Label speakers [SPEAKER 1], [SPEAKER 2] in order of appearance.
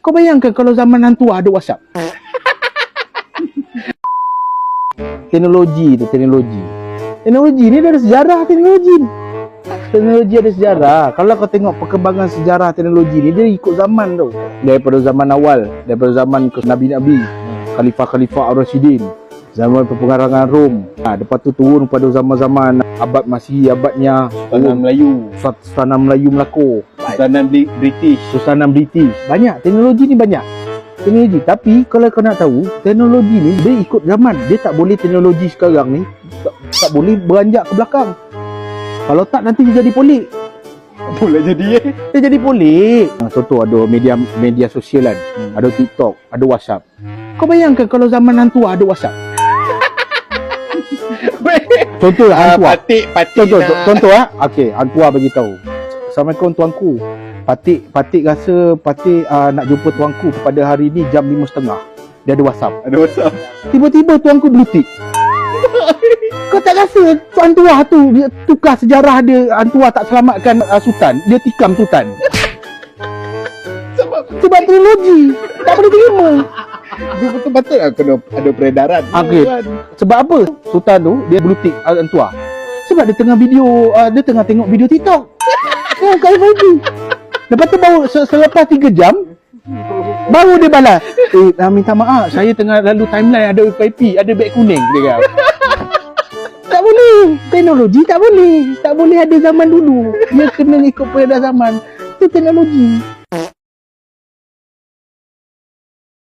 [SPEAKER 1] Kau bayangkan kalau zaman hantu ada WhatsApp. Teknologi ni dia ada sejarah. Teknologi ada sejarah. Kalau kau tengok perkembangan sejarah teknologi ni, dia ikut zaman tau. Daripada zaman awal, daripada zaman Nabi-Nabi, Khalifah-Khalifah Ar-Rasyidin, zaman perpengarangan Rom. Lepas tu turun pada zaman-zaman abad abadnya Sultanan Melayu Melaka, Sultanan British. Banyak teknologi ni, tapi kalau kau nak tahu, teknologi ni dia ikut zaman. Dia tak boleh teknologi sekarang ni tak boleh beranjak ke belakang. Kalau tak nanti dia jadi polik.
[SPEAKER 2] Boleh jadi
[SPEAKER 1] Dia jadi polik. Contoh ada media sosial kan. Ada TikTok, ada WhatsApp. Kau bayangkan kalau zaman hantu ada WhatsApp. Contoh hantua. Contoh okey, hantua bagi tahu. Assalamualaikum tuanku. Patik rasa nak jumpa tuanku pada hari ni jam 5.30. Dia ada WhatsApp. Tiba-tiba tuanku blue tick. Kau tak rasa hantua tu dia tukar sejarah dia, hantua tak selamatkan sultan, dia tikam sultan. Sebab teknologi tak boleh terima.
[SPEAKER 2] Dia betul-betul kena ada peredaran.
[SPEAKER 1] Okey. Sebab apa? Sultan tu dia blue tick hantua. Sebab dia tengah tengok video TikTok. Tengok kat FYP. Lepas tu baru selepas 3 jam baru dia balas. Minta maaf, saya tengah lalu timeline ada FYP, ada beg kuning dia kata. Tak boleh. Teknologi tak boleh ada zaman dulu. Dia kena ikut peredaran zaman. Itu teknologi.